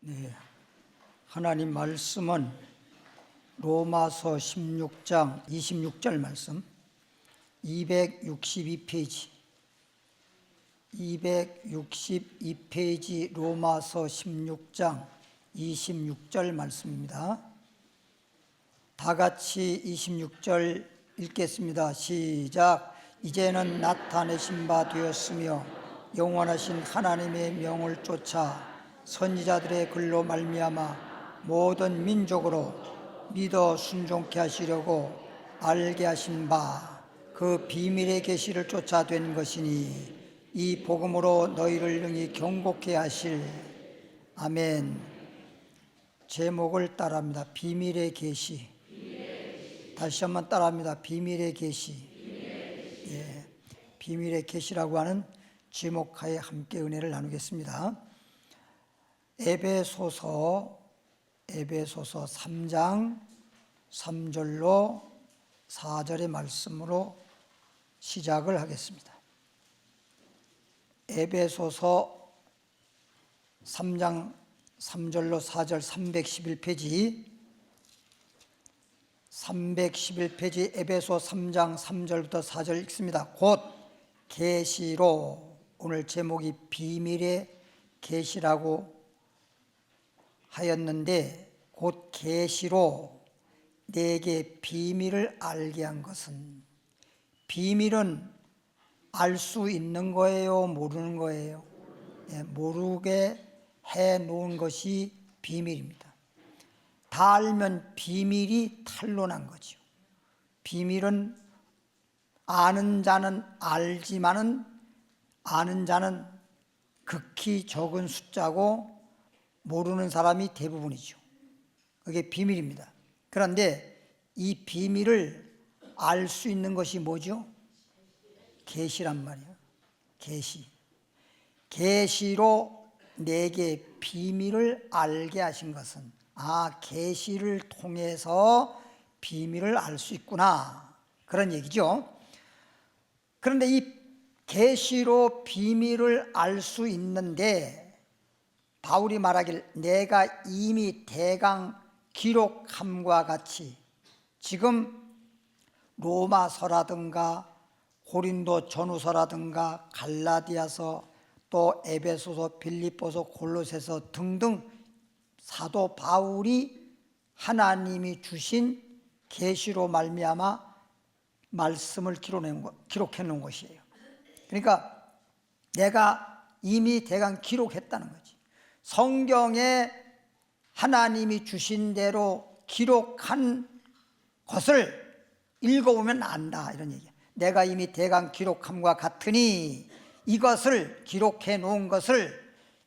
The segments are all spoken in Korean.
네, 하나님 말씀은 로마서 16장 26절 말씀 262페이지 262페이지 로마서 16장 26절 말씀입니다. 다 같이 26절 읽겠습니다. 시작. 이제는 나타내신 바 되었으며 영원하신 하나님의 명을 쫓아 선지자들의 글로 말미암아 모든 민족으로 믿어 순종케 하시려고 알게 하신 바 그 비밀의 계시를 쫓아 된 것이니 이 복음으로 너희를 능히 경고케 하실. 아멘. 제목을 따라합니다. 비밀의 계시. 다시 한번 따라합니다. 비밀의 계시. 예, 비밀의 계시라고 하는 제목하에 함께 은혜를 나누겠습니다. 에베소서 3장 3절로 4절의 말씀으로 시작을 하겠습니다. 에베소서 3장 3절로 4절 311페이지 에베소 3장 3절부터 4절 읽습니다. 곧 계시로, 오늘 제목이 비밀의 계시라고 하였는데, 곧 계시로 내게 비밀을 알게 한 것은, 비밀은 알 수 있는 거예요, 모르는 거예요? 모르게 해 놓은 것이 비밀입니다. 다 알면 비밀이 탄로난 거죠. 비밀은 아는 자는 알지만은 아는 자는 극히 적은 숫자고 모르는 사람이 대부분이죠. 그게 비밀입니다. 그런데 이 비밀을 알 수 있는 것이 뭐죠? 계시란 말이에요. 계시로 내게 비밀을 알게 하신 것은, 계시를 통해서 비밀을 알 수 있구나, 그런 얘기죠. 그런데 이 계시로 비밀을 알 수 있는데, 바울이 말하길 내가 이미 대강 기록함과 같이, 지금 로마서라든가 고린도 전후서라든가 갈라디아서, 또 에베소서, 빌립보서, 골로새서 등등 사도 바울이 하나님이 주신 계시로 말미암아 말씀을 기록해 놓은 것이에요. 그러니까 내가 이미 대강 기록했다는 거지. 성경에 하나님이 주신 대로 기록한 것을 읽어보면 안다, 이런 얘기야. 내가 이미 대강 기록함과 같으니 이것을 기록해 놓은 것을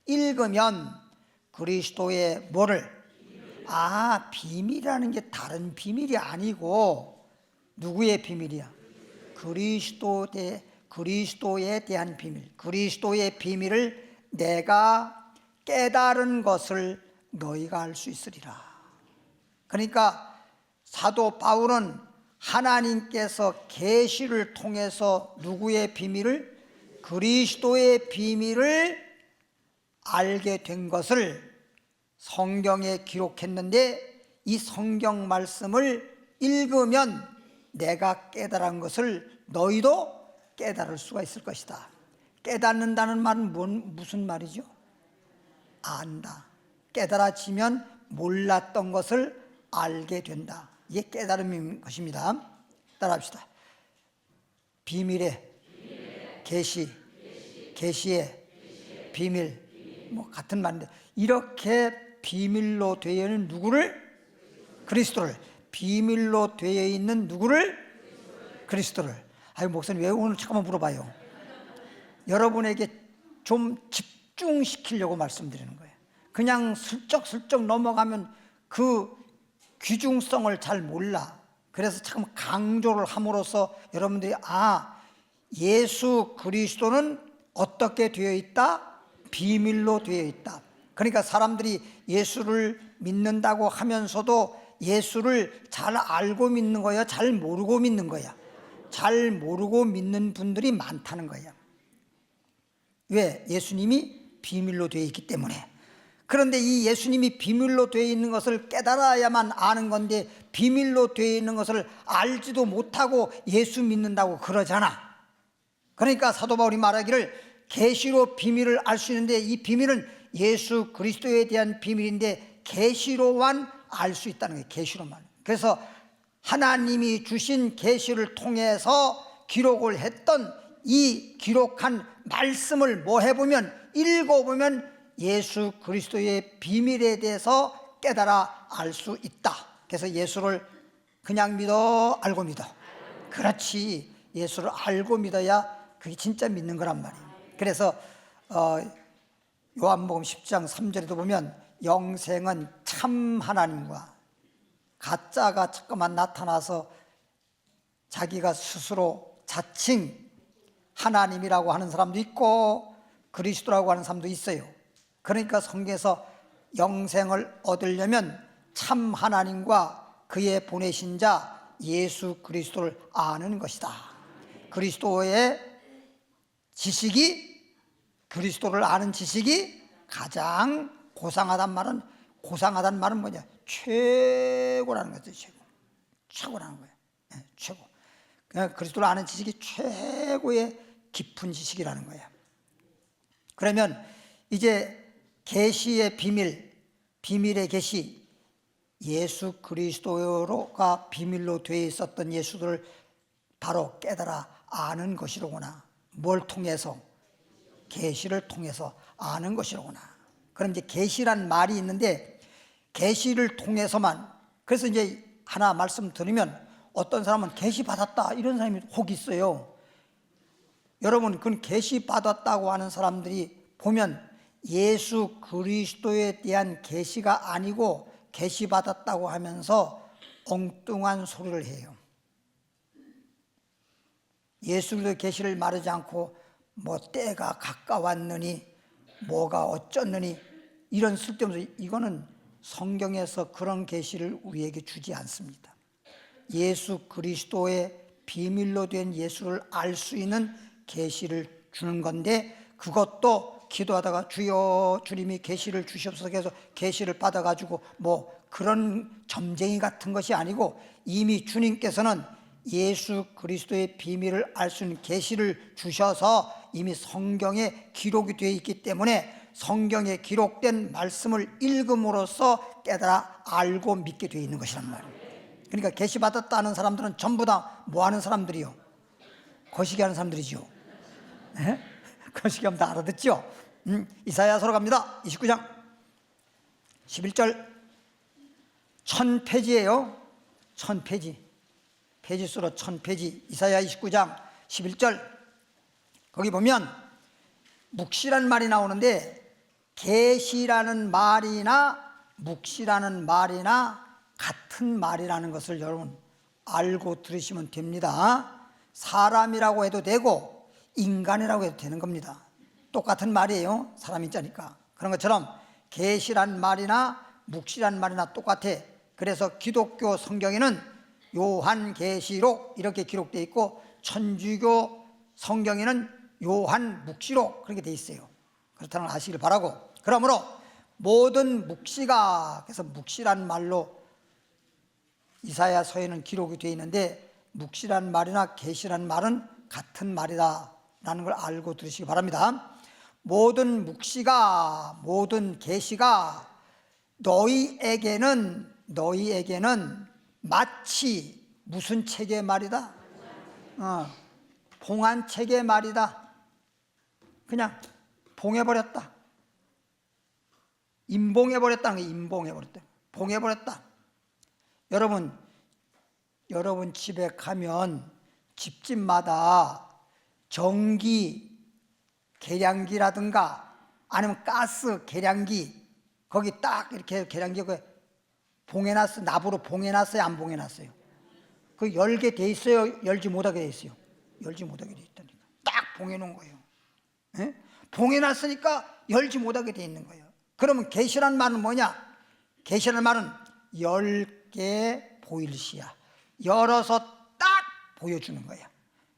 읽으면 그리스도의 뭐를? 비밀이라는 게 다른 비밀이 아니고 누구의 비밀이야? 그리스도에 대한 비밀. 그리스도의 비밀을 내가 깨달은 것을 너희가 알 수 있으리라. 그러니까 사도 바울은 하나님께서 계시를 통해서 누구의 비밀을? 그리스도의 비밀을 알게 된 것을 성경에 기록했는데, 이 성경 말씀을 읽으면 내가 깨달은 것을 너희도 깨달을 수가 있을 것이다. 깨닫는다는 말은 무슨 말이죠? 안다. 깨달아지면 몰랐던 것을 알게 된다. 이게 깨달음인 것입니다. 따라합시다. 비밀의 계시의 비밀, 같은 말인데, 이렇게 비밀로 되어 있는 누구를? 그리스도를. 비밀로 되어 있는 누구를? 그리스도를. 목사님 왜 오늘 잠깐만 물어봐요. 여러분에게 좀 집중시키려고 말씀드리는 거예요. 그냥 슬쩍슬쩍 넘어가면 그 귀중성을 잘 몰라. 그래서 참 강조를 함으로써 여러분들이 예수 그리스도는 어떻게 되어 있다? 비밀로 되어 있다. 그러니까 사람들이 예수를 믿는다고 하면서도 예수를 잘 알고 믿는 거야, 잘 모르고 믿는 거야? 잘 모르고 믿는 분들이 많다는 거야. 왜? 예수님이 비밀로 되어 있기 때문에. 그런데 이 예수님이 비밀로 되어 있는 것을 깨달아야만 아는 건데 비밀로 되어 있는 것을 알지도 못하고 예수 믿는다고 그러잖아. 그러니까 사도 바울이 말하기를 계시로 비밀을 알 수 있는데 이 비밀은 예수 그리스도에 대한 비밀인데 계시로만 알 수 있다는 거예요. 계시로만. 그래서 하나님이 주신 계시를 통해서 기록을 했던 이 기록한 말씀을 뭐 해보면 읽어보면 예수 그리스도의 비밀에 대해서 깨달아 알 수 있다. 그래서 예수를 그냥 믿어 알고 믿어. 그렇지. 예수를 알고 믿어야 그게 진짜 믿는 거란 말이에요. 그래서 요한복음 10장 3절에도 보면 영생은 참 하나님과 가짜가 자꾸만 나타나서 자기가 스스로 자칭 하나님이라고 하는 사람도 있고 그리스도라고 하는 사람도 있어요. 그러니까 성경에서 영생을 얻으려면 참 하나님과 그의 보내신 자 예수 그리스도를 아는 것이다. 그리스도의 지식이, 그리스도를 아는 지식이 가장 고상하단 말은 뭐냐? 최고라는 거죠. 최고라는 거예요. 네, 최고. 그러니까 그리스도를 아는 지식이 최고의 깊은 지식이라는 거예요. 그러면 이제 계시의 비밀의 계시, 예수 그리스도가 비밀로 되어 있었던 예수를 바로 깨달아 아는 것이로구나. 뭘 통해서? 계시를 통해서 아는 것이로구나. 그럼 이제 계시란 말이 있는데 계시를 통해서만, 그래서 이제 하나 말씀드리면 어떤 사람은 계시 받았다 이런 사람이 혹 있어요. 여러분, 그건 계시 받았다고 하는 사람들이 보면 예수 그리스도에 대한 계시가 아니고 계시 받았다고 하면서 엉뚱한 소리를 해요. 예수 그리스도의 계시를 말하지 않고 뭐 때가 가까웠느니 뭐가 어쩌느니 이런 쓸데없는, 이거는 성경에서 그런 계시를 우리에게 주지 않습니다. 예수 그리스도의 비밀로 된 예수를 알 수 있는 계시를 주는 건데 그것도 기도하다가 주여 주님이 계시를 주시옵소서 해서 계시를 받아가지고 뭐 그런 점쟁이 같은 것이 아니고 이미 주님께서는 예수 그리스도의 비밀을 알 수 있는 계시를 주셔서 이미 성경에 기록이 되어 있기 때문에 성경에 기록된 말씀을 읽음으로써 깨달아 알고 믿게 되어 있는 것이란 말이에요. 그러니까 계시 받았다는 사람들은 전부 다 뭐 하는 사람들이요? 거시기 하는 사람들이죠. 네? 거시기 하면 다 알아듣죠? 이사야서로 갑니다. 29장 11절 1000페이지예요. 1000페이지. 페이지수로 1000페이지. 이사야 29장 11절 거기 보면 묵시란 말이 나오는데 계시라는 말이나 묵시라는 말이나 같은 말이라는 것을 여러분 알고 들으시면 됩니다. 사람이라고 해도 되고 인간이라고 해도 되는 겁니다. 똑같은 말이에요. 사람이 자니까. 그런 것처럼 계시란 말이나 묵시란 말이나 똑같아. 그래서 기독교 성경에는 요한계시록 이렇게 기록되어 있고 천주교 성경에는 요한묵시록 그렇게 되어 있어요. 그렇다는 걸 아시길 바라고, 그러므로 모든 묵시가, 그래서 묵시란 말로 이사야서에는 기록이 되어 있는데 묵시란 말이나 계시란 말은 같은 말이다라는 걸 알고 들으시기 바랍니다. 모든 묵시가, 모든 계시가 너희에게는 마치 무슨 책의 말이다? 봉한 책의 말이다. 그냥 봉해버렸다. 임봉해버렸다는 게 임봉해버렸다. 봉해버렸다. 여러분 집에 가면 집집마다 전기 계량기라든가 아니면 가스 계량기 거기 딱 이렇게 계량기 봉해놨어. 납으로 봉해놨어요? 안 봉해놨어요? 그 열게 돼 있어요? 열지 못하게 돼 있어요? 열지 못하게 돼 있다니까. 딱 봉해놓은 거예요. 에? 봉해놨으니까 열지 못하게 돼 있는 거예요. 그러면 계시란 말은 뭐냐? 계시란 말은 열게 보일시야. 열어서 딱 보여주는 거야.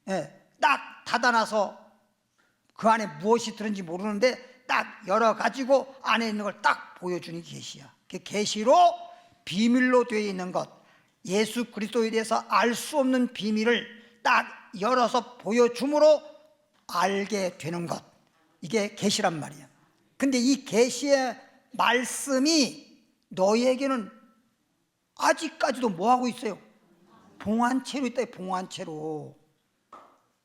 예, 딱 닫아놔서 그 안에 무엇이 들은지 모르는데 딱 열어가지고 안에 있는 걸 딱 보여주는 게 계시야. 그 계시로 비밀로 되어 있는 것, 예수 그리스도에 대해서 알 수 없는 비밀을 딱 열어서 보여줌으로 알게 되는 것, 이게 계시란 말이야. 근데 이 계시의 말씀이 너희에게는 아직까지도 뭐 하고 있어요? 봉안체로 있다.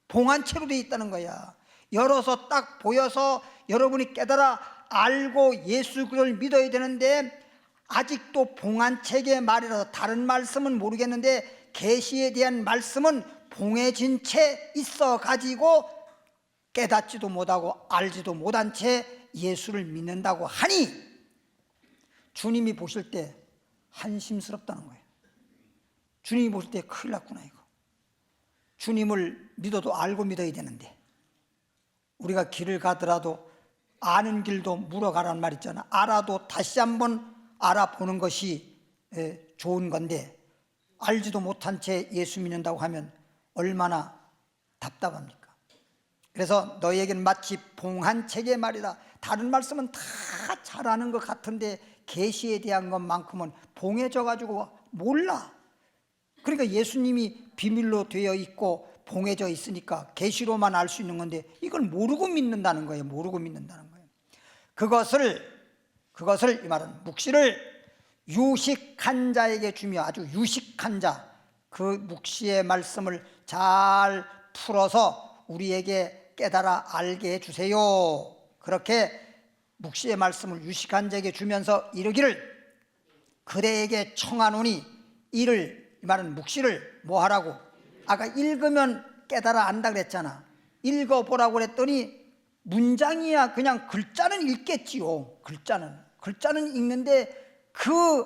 봉안체로 돼 있다는 거야. 열어서 딱 보여서 여러분이 깨달아 알고 예수 그리스도를 믿어야 되는데, 아직도 봉안책의 말이라서 다른 말씀은 모르겠는데 계시에 대한 말씀은 봉해진 채 있어 가지고 깨닫지도 못하고 알지도 못한 채 예수를 믿는다고 하니 주님이 보실 때 한심스럽다는 거예요. 주님이 보실 때 큰일 났구나 이거. 주님을 믿어도 알고 믿어야 되는데, 우리가 길을 가더라도 아는 길도 물어가라는 말 있잖아. 알아도 다시 한번 알아보는 것이 좋은 건데, 알지도 못한 채 예수 믿는다고 하면 얼마나 답답합니까? 그래서 너희에게는 마치 봉한책의 말이다. 다른 말씀은 다 잘하는 것 같은데 계시에 대한 것만큼은 봉해져 가지고 몰라. 그러니까 예수님이 비밀로 되어 있고 봉해져 있으니까 계시로만 알 수 있는 건데 이걸 모르고 믿는다는 거예요. 모르고 믿는다는 거예요. 그것을 이 말은 묵시를 유식한 자에게 주며, 아주 유식한 자, 그 묵시의 말씀을 잘 풀어서 우리에게 깨달아 알게 해주세요. 그렇게 묵시의 말씀을 유식한 자에게 주면서 이르기를 그대에게 청하노니, 이를, 이 말은 묵시를 뭐 하라고? 아까 읽으면 깨달아 안다 그랬잖아. 읽어보라고 그랬더니 문장이야. 그냥 글자는 읽겠지요. 글자는 읽는데 그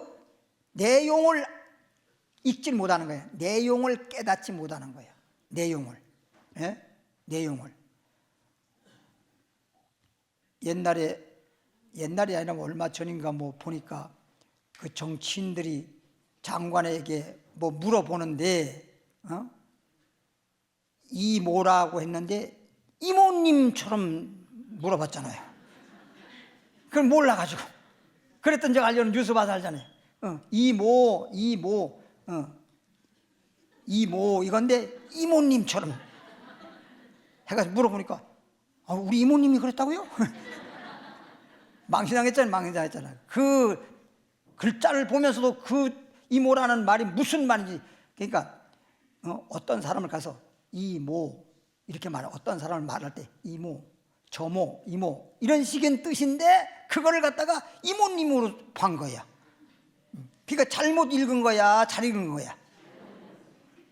내용을 읽지 못하는 거야. 내용을 깨닫지 못하는 거야. 내용을. 옛날에 아니라 얼마 전인가 뭐 보니까 그 정치인들이 장관에게 뭐 물어보는데 이모라고 했는데 이모님처럼 물어봤잖아요. 그걸 몰라가지고. 그랬던 적 알려는 뉴스 봐서 알잖아요. 이모 이건데 이모님처럼 해가지고 물어보니까 우리 이모님이 그랬다고요? 망신당했잖아요. 그 글자를 보면서도 그 이모라는 말이 무슨 말인지. 그러니까 어떤 사람을 가서 이모 이렇게 말해. 어떤 사람을 말할 때 이모, 저모, 이모 이런 식의 뜻인데 그거를 갖다가 이모님으로 한 거야. 그러니까 잘못 읽은 거야, 잘 읽은 거야.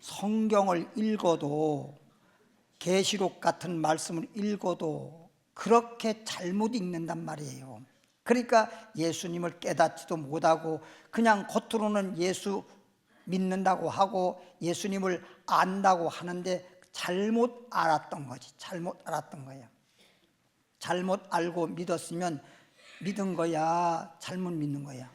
성경을 읽어도, 계시록 같은 말씀을 읽어도 그렇게 잘못 읽는단 말이에요. 그러니까 예수님을 깨닫지도 못하고 그냥 겉으로는 예수 믿는다고 하고 예수님을 안다고 하는데 잘못 알았던 거지. 잘못 알았던 거야. 잘못 알고 믿었으면 믿은 거야, 잘못 믿는 거야?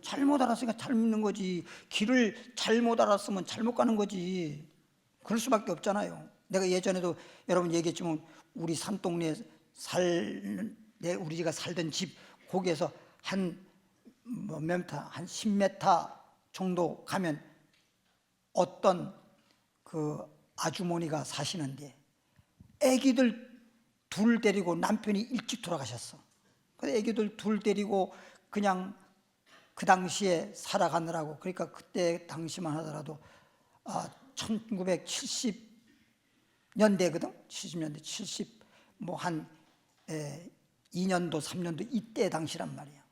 잘못 알았으니까 잘못 믿는 거지. 길을 잘못 알았으면 잘못 가는 거지. 그럴 수밖에 없잖아요. 내가 예전에도 여러분 얘기했지만 우리 산동네에 우리가 살던 집 거기에서 한 10m 정도 가면 어떤 그 아주머니가 사시는데 애기들 둘 데리고 남편이 일찍 돌아가셨어. 그래서 애기들 둘 데리고 그냥 그 당시에 살아가느라고. 그러니까 그때 당시만 하더라도 1970년대거든. 70년대 뭐 한 2년도 3년도 이때 당시란 말이야.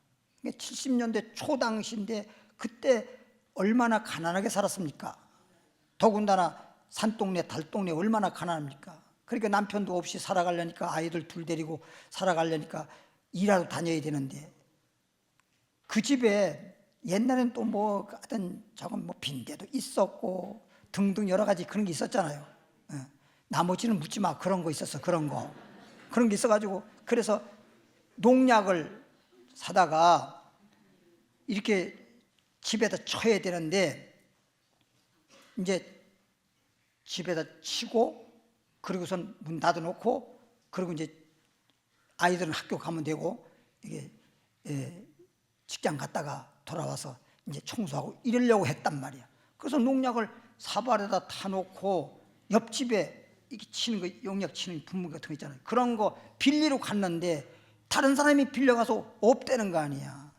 70년대 초 당시인데 그때 얼마나 가난하게 살았습니까? 더군다나 산동네 달동네 얼마나 가난합니까? 그러니까 남편도 없이 살아가려니까, 아이들 둘 데리고 살아가려니까 일하러 다녀야 되는데, 그 집에 옛날엔 또 뭐 하여튼 저건 뭐 빈대도 있었고 등등 여러 가지 그런 게 있었잖아요. 나머지는 묻지 마. 그런 거 있었어. 그런 게 있어가지고, 그래서 농약을 사다가 이렇게 집에다 쳐야 되는데, 이제 집에다 치고 그리고선 문 닫아놓고 그리고 이제 아이들은 학교 가면 되고, 이게 직장 갔다가 돌아와서 이제 청소하고 이러려고 했단 말이야. 그래서 농약을 사발에다 타놓고 옆집에 이렇게 치는 거, 용약 치는 분무 같은 거 있잖아요. 그런 거 빌리러 갔는데 다른 사람이 빌려가서 없대는 거 아니야.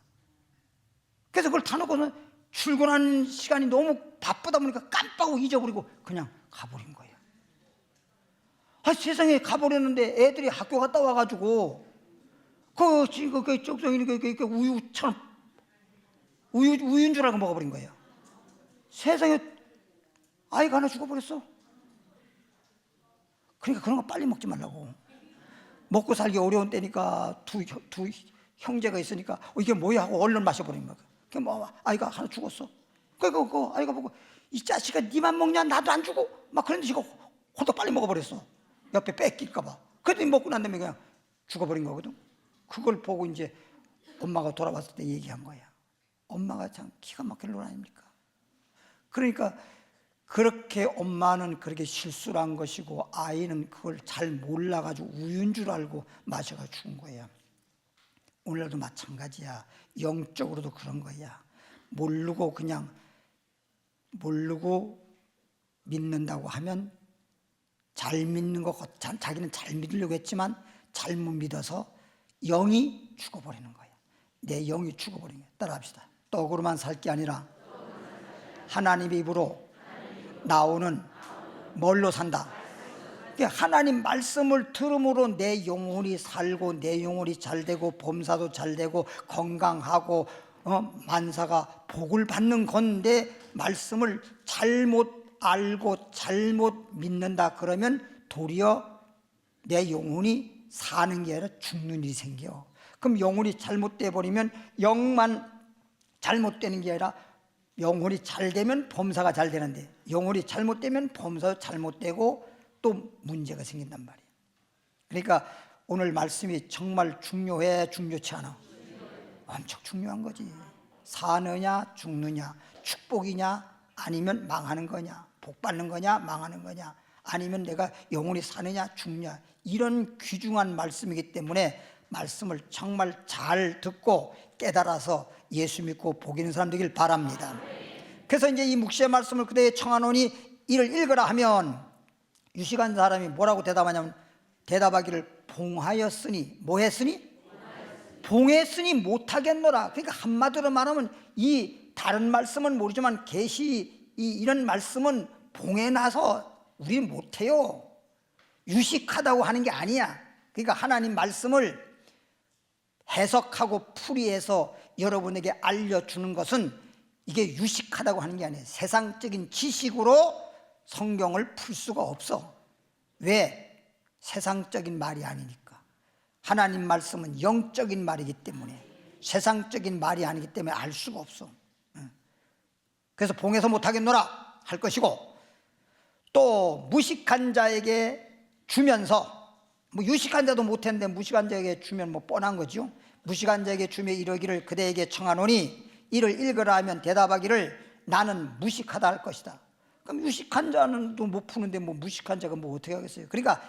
그래서 그걸 타놓고는 출근하는 시간이 너무 바쁘다 보니까 깜빡하고 잊어버리고 그냥 가버린 거야. 세상에 가버렸는데 애들이 학교 갔다 와가지고 그 쪽송이 그 우유처럼 우유인 줄 알고 먹어버린 거예요. 세상에 아이가 하나 죽어버렸어. 그러니까 그런 거 빨리 먹지 말라고. 먹고 살기 어려운 때니까 두 형제가 있으니까 이게 뭐야 하고 얼른 마셔버린 거야. 그 뭐 아이가 하나 죽었어. 그 아이가 보고 이 자식아 니만 먹냐 나도 안 주고 막 그런데 지가 혼자 빨리 먹어버렸어. 옆에 뺏길까봐. 그랬더니 먹고 난 다음에 그냥 죽어버린 거거든. 그걸 보고 이제 엄마가 돌아왔을 때 얘기한 거야. 엄마가 참 기가 막힐 놈 아닙니까? 그러니까 그렇게 엄마는 그렇게 실수를 한 것이고 아이는 그걸 잘 몰라가지고 우유인 줄 알고 마셔가 죽은 거야. 오늘도 마찬가지야. 영적으로도 그런 거야. 모르고 믿는다고 하면 잘 믿는 것 자기는 잘 믿으려고 했지만 잘못 믿어서 영이 죽어버리는 거야. 내 영이 죽어버리는 거야. 따라합시다. 떡으로만 살 게 아니라 하나님 입으로 나오는 뭘로 산다? 하나님 말씀을 들음으로 내 영혼이 살고 내 영혼이 잘되고 범사도 잘되고 건강하고 만사가 복을 받는 건데 말씀을 잘못 알고 잘못 믿는다 그러면 도리어 내 영혼이 사는 게 아니라 죽는 일이 생겨. 그럼 영혼이 잘못돼 버리면 영만 잘못되는 게 아니라 영혼이 잘 되면 범사가 잘 되는데 영혼이 잘못되면 범사도 잘못되고 또 문제가 생긴단 말이에요. 그러니까 오늘 말씀이 정말 중요해, 중요치 않아? 엄청 중요한 거지. 사느냐 죽느냐, 축복이냐 아니면 망하는 거냐, 복 받는 거냐 망하는 거냐, 아니면 내가 영혼이 사느냐 죽느냐, 이런 귀중한 말씀이기 때문에 말씀을 정말 잘 듣고 깨달아서 예수 믿고 복 있는 사람 되길 바랍니다. 그래서 이제 이 묵시의 말씀을 그대에 청하노니 이를 읽으라 하면 유식한 사람이 뭐라고 대답하냐면 대답하기를 봉하였으니 뭐 했으니? 봉했으니 못하겠노라. 그러니까 한마디로 말하면 이 다른 말씀은 모르지만 계시 이런 말씀은 봉해놔서 우리는 못해요. 유식하다고 하는 게 아니야. 그러니까 하나님 말씀을 해석하고 풀이해서 여러분에게 알려주는 것은 이게 유식하다고 하는 게 아니에요. 세상적인 지식으로 성경을 풀 수가 없어. 왜? 세상적인 말이 아니니까. 하나님 말씀은 영적인 말이기 때문에 세상적인 말이 아니기 때문에 알 수가 없어. 그래서 봉해서 못하겠노라 할 것이고, 또 무식한 자에게 주면서, 뭐 유식한 자도 못했는데 무식한 자에게 주면 뭐 뻔한 거죠. 무식한 자에게 주며 이러기를 그대에게 청하노니 이를 읽으라 하면 대답하기를 나는 무식하다 할 것이다. 그럼 유식한 자는 또 못 푸는데 뭐 무식한 자가 뭐 어떻게 하겠어요? 그러니까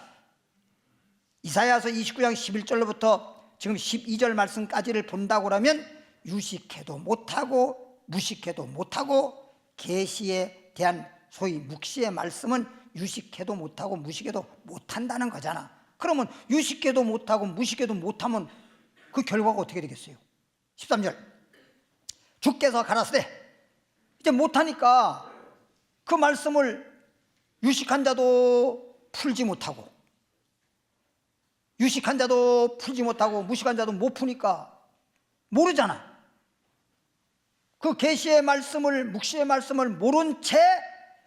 이사야서 29장 11절로부터 지금 12절 말씀까지를 본다고 하면 유식해도 못하고 무식해도 못하고 계시에 대한 소위 묵시의 말씀은 유식해도 못하고 무식해도 못한다는 거잖아. 그러면 유식해도 못하고 무식해도 못하면 그 결과가 어떻게 되겠어요? 13절 주께서 가라사대 이제 못하니까 그 말씀을 유식한 자도 풀지 못하고 유식한 자도 풀지 못하고 무식한 자도 못 푸니까 모르잖아. 그 계시의 말씀을 묵시의 말씀을 모른 채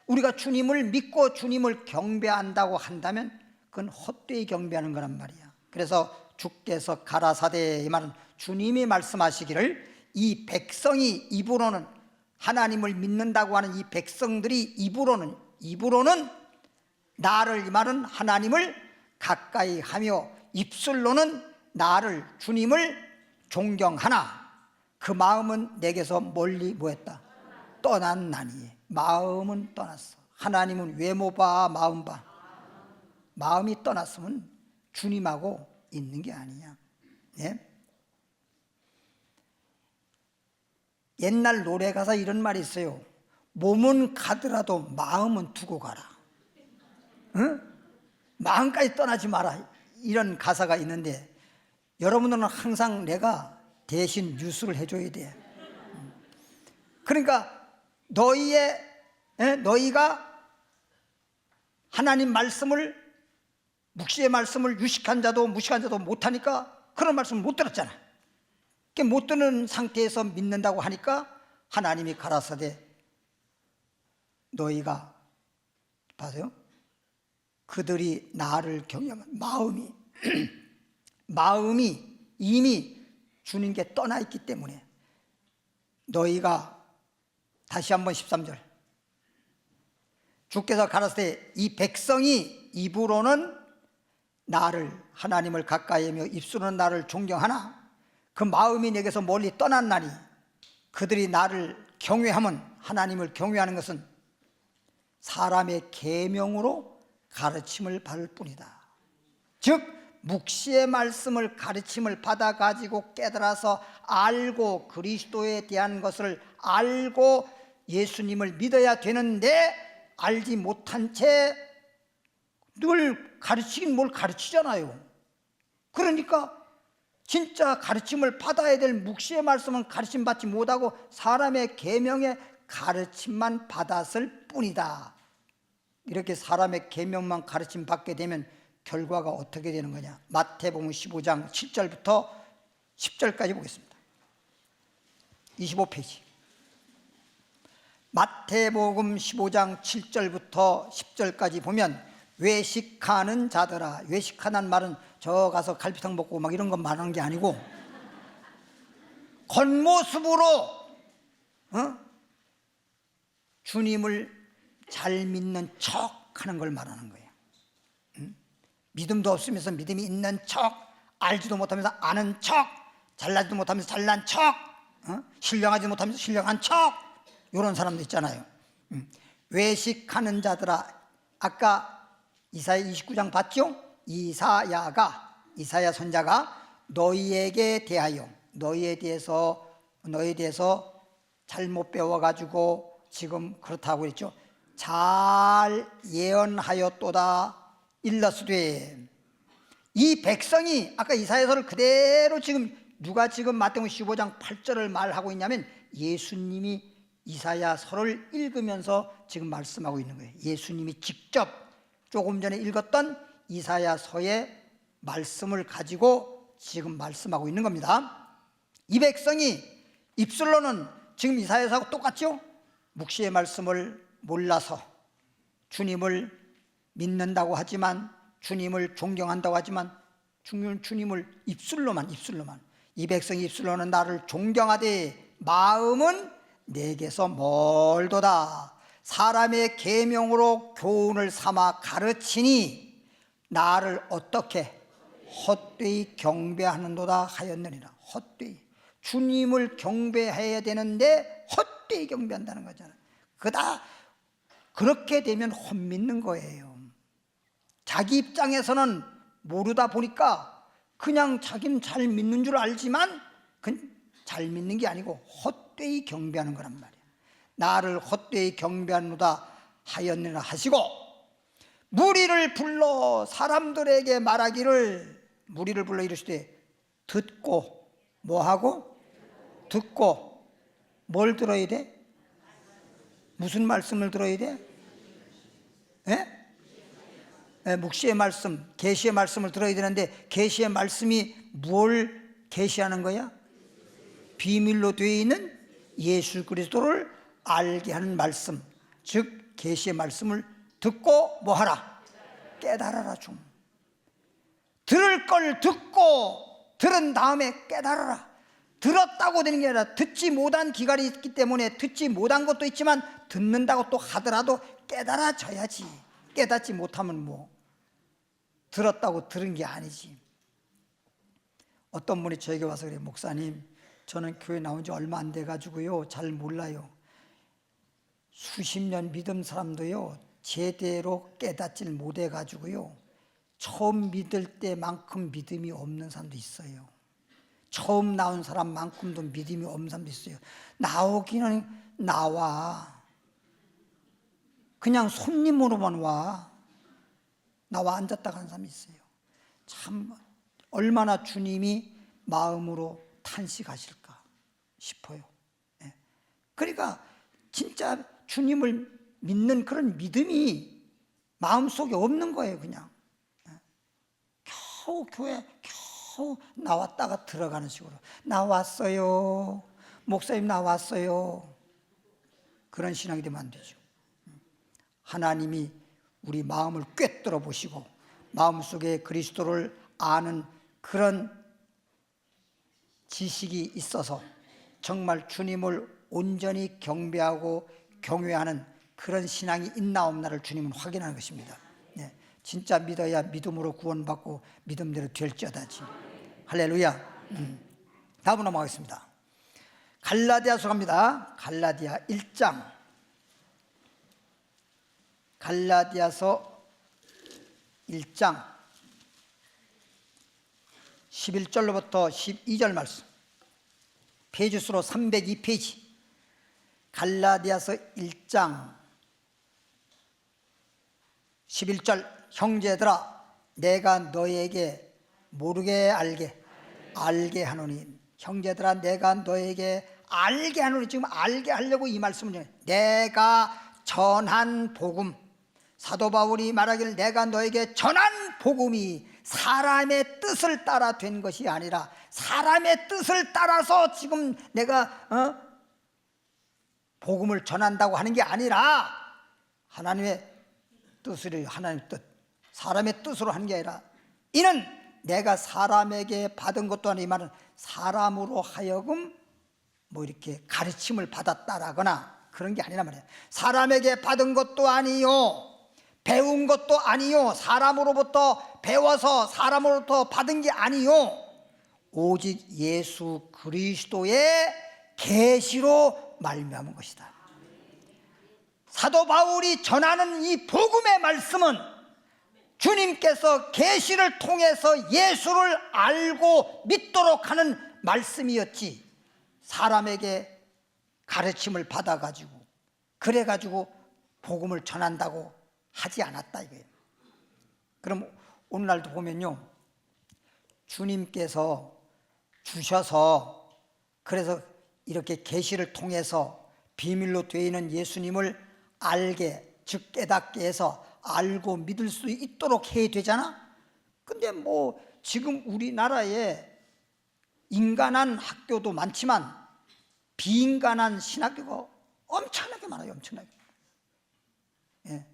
우리가 주님을 믿고 주님을 경배한다고 한다면 그건 헛되이 경배하는 거란 말이야. 그래서 주께서 가라사대 이 말은 주님이 말씀하시기를 이 백성이 입으로는 하나님을 믿는다고 하는 이 백성들이 입으로는 나를 이 말은 하나님을 가까이 하며 입술로는 나를 주님을 존경하나 그 마음은 내게서 멀리 뭐했다? 떠났나니. 마음은 떠났어. 하나님은 외모 봐 마음 봐. 마음이 떠났으면 주님하고 있는 게 아니냐. 예? 옛날 노래 가사 이런 말이 있어요. 몸은 가더라도 마음은 두고 가라. 응? 마음까지 떠나지 마라. 이런 가사가 있는데 여러분들은 항상 내가 대신 뉴스를 해줘야 돼. 그러니까 너희가 하나님 말씀을, 묵시의 말씀을 유식한 자도 무식한 자도 못하니까 그런 말씀을 못 들었잖아. 못 듣는 상태에서 믿는다고 하니까 하나님이 가라사대 너희가 봐세요. 그들이 나를 경외하면 마음이 이미 주님께 떠나 있기 때문에 너희가 다시 한번 13절 주께서 가라사대 이 백성이 입으로는 나를 하나님을 가까이 하며 입술로는 나를 존경하나 그 마음이 내게서 멀리 떠났나니 그들이 나를 경외하면 하나님을 경외하는 것은 사람의 계명으로 가르침을 받을 뿐이다. 즉 묵시의 말씀을 가르침을 받아 가지고 깨달아서 알고 그리스도에 대한 것을 알고 예수님을 믿어야 되는데 알지 못한 채 늘 가르치긴 뭘 가르치잖아요. 그러니까 진짜 가르침을 받아야 될 묵시의 말씀은 가르침 받지 못하고 사람의 계명의 가르침만 받았을 뿐이다. 이렇게 사람의 계명만 가르침 받게 되면 결과가 어떻게 되는 거냐? 마태복음 15장 7절부터 10절까지 보겠습니다. 25페이지. 마태복음 15장 7절부터 10절까지 보면 외식하는 자들아, 외식하는 말은 저 가서 갈비탕 먹고 막 이런 거 말하는 게 아니고 겉모습으로 주님을 잘 믿는 척 하는 걸 말하는 거예요. 믿음도 없으면서 믿음이 있는 척, 알지도 못하면서 아는 척, 잘나지도 못하면서 잘난 척, 신령하지 못하면서 신령한 척, 이런 사람도 있잖아요. 외식하는 자들아, 아까 이사야 29장 봤죠? 이사야 선자가 너희에게 대하여 너희에 대해서 잘못 배워가지고 지금 그렇다고 그랬죠. 잘 예언하였도다 일러스되 이 백성이 아까 이사야서를 그대로 지금 누가 지금 마태복음 15장 8절을 말하고 있냐면 예수님이 이사야서를 읽으면서 지금 말씀하고 있는 거예요. 예수님이 직접 조금 전에 읽었던 이사야서의 말씀을 가지고 지금 말씀하고 있는 겁니다. 이 백성이 입술로는 지금 이사야서하고 똑같죠? 묵시의 말씀을 몰라서 주님을 믿는다고 하지만 주님을 존경한다고 하지만 주님을 입술로만 이 백성이 입술로는 나를 존경하되 마음은 내게서 멀도다. 사람의 계명으로 교훈을 삼아 가르치니 나를 어떻게 헛되이 경배하는도다 하였느니라. 헛되이 주님을 경배해야 되는데 헛되이 경배한다는 거잖아요. 그다 그렇게 되면 헛믿는 거예요. 자기 입장에서는 모르다 보니까 그냥 자기는 잘 믿는 줄 알지만 잘 믿는 게 아니고 헛되이 경배하는 거란 말이에요. 나를 헛되이 경배하노다 하였느라 하시고 무리를 불러 사람들에게 말하기를 무리를 불러 이르시되 듣고 뭐하고? 듣고 뭘 들어야 돼? 무슨 말씀을 들어야 돼? 묵시의 말씀, 계시의 말씀을 들어야 되는데 계시의 말씀이 뭘 계시하는 거야? 비밀로 되어 있는 예수 그리스도를 알게 하는 말씀, 즉 계시의 말씀을 듣고 뭐하라? 깨달아라 좀. 들을 걸 듣고 들은 다음에 깨달아라. 들었다고 되는 게 아니라 듣지 못한 기갈이 있기 때문에 듣지 못한 것도 있지만 듣는다고 또 하더라도 깨달아져야지. 깨닫지 못하면 뭐 들었다고 들은 게 아니지. 어떤 분이 저에게 와서 그래요. 목사님, 저는 교회 나온 지 얼마 안 돼가지고요 잘 몰라요. 수십 년 믿은 사람도요 제대로 깨닫질 못해가지고요 처음 믿을 때만큼 믿음이 없는 사람도 있어요. 처음 나온 사람만큼도 믿음이 없는 사람도 있어요. 나오기는 나와. 그냥 손님으로만 와. 나와 앉았다 가는 사람이 있어요. 참 얼마나 주님이 마음으로 탄식하실까 싶어요. 예. 그러니까 진짜 주님을 믿는 그런 믿음이 마음속에 없는 거예요. 그냥 겨우 교회 겨우 나왔다가 들어가는 식으로 나왔어요. 목사님 나왔어요. 그런 신앙이 되면 안 되죠. 하나님이 우리 마음을 꿰뚫어 보시고 마음속에 그리스도를 아는 그런 지식이 있어서 정말 주님을 온전히 경배하고 경외하는 그런 신앙이 있나 없나를 주님은 확인하는 것입니다. 네, 진짜 믿어야 믿음으로 구원받고 믿음대로 될지어다지. 할렐루야. 다음으로 넘어가겠습니다. 갈라디아서 갑니다. 갈라디아 1장. 갈라디아서 1장 11절로부터 12절 말씀, 페이지 수로 302페이지. 갈라디아서 1장 11절. 형제들아 내가 너에게 모르게 알게 하노니. 형제들아 내가 너에게 알게 하노니. 지금 알게 하려고 이 말씀을 전해. 내가 전한 복음, 사도 바울이 말하기를 내가 너에게 전한 복음이 사람의 뜻을 따라 된 것이 아니라, 사람의 뜻을 따라서 지금 내가 복음을 전한다고 하는 게 아니라 하나님의 뜻을, 하나님의 뜻, 사람의 뜻으로 하는 게 아니라, 이는 내가 사람에게 받은 것도 아니고, 이 말은 사람으로 하여금 뭐 이렇게 가르침을 받았다라거나 그런 게 아니란 말이에요. 사람에게 받은 것도 아니요, 배운 것도 아니요, 사람으로부터 배워서 사람으로부터 받은 게 아니요, 오직 예수 그리스도의 계시로 말미암은 것이다. 사도 바울이 전하는 이 복음의 말씀은 주님께서 계시를 통해서 예수를 알고 믿도록 하는 말씀이었지, 사람에게 가르침을 받아가지고 그래가지고 복음을 전한다고 하지 않았다 이거예요. 그럼 오늘날도 보면요, 주님께서 주셔서 그래서 이렇게 계시를 통해서 비밀로 되어 있는 예수님을 알게, 즉 깨닫게 해서 알고 믿을 수 있도록 해야 되잖아. 근데 뭐 지금 우리나라에 인간한 학교도 많지만 비인간한 신학교가 엄청나게 많아요. 엄청나게. 예.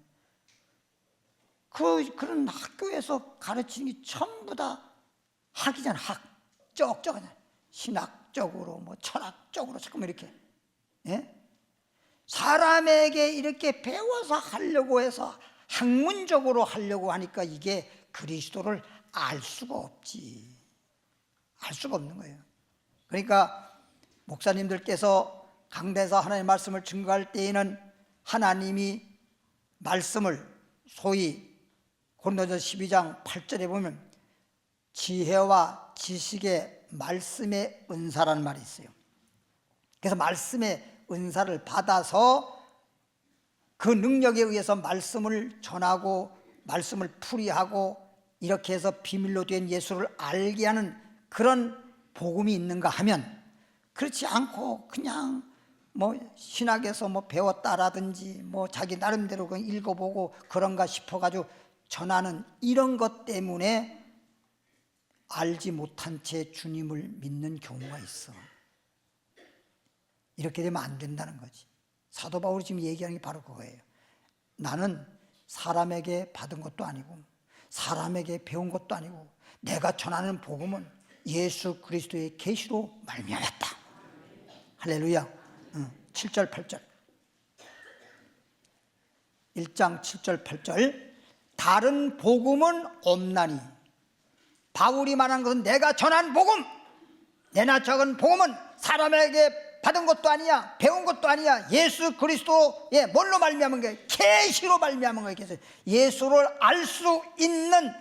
그런 학교에서 가르치는 게 전부 다 학이잖아. 학. 쩍쩍하잖아. 신학적으로 뭐 철학적으로 자꾸 이렇게. 예? 사람에게 이렇게 배워서 하려고 해서 학문적으로 하려고 하니까 이게 그리스도를 알 수가 없지. 알 수가 없는 거예요. 그러니까 목사님들께서 강대에서 하나님의 말씀을 증거할 때에는 하나님이 말씀을 소위 고린도전서 12장 8절에 보면 지혜와 지식의 말씀의 은사라는 말이 있어요. 그래서 말씀의 은사를 받아서 그 능력에 의해서 말씀을 전하고 말씀을 풀이하고 이렇게 해서 비밀로 된 예수를 알게 하는 그런 복음이 있는가 하면, 그렇지 않고 그냥 뭐 신학에서 뭐 배웠다라든지 뭐 자기 나름대로 그냥 읽어보고 그런가 싶어가지고 전하는 이런 것 때문에 알지 못한 채 주님을 믿는 경우가 있어. 이렇게 되면 안 된다는 거지. 사도 바울이 지금 얘기하는 게 바로 그거예요. 나는 사람에게 받은 것도 아니고 사람에게 배운 것도 아니고 내가 전하는 복음은 예수 그리스도의 계시로 말미암았다. 할렐루야. 7절 8절 1장 7절 8절. 다른 복음은 없나니. 바울이 말한 것은 내가 전한 복음, 내나 적은 복음은 사람에게 받은 것도 아니야, 배운 것도 아니야. 예수 그리스도의 뭘로 말미암은 거예요? 계시로 말미암은 거예요. 그래서 예수를 알 수 있는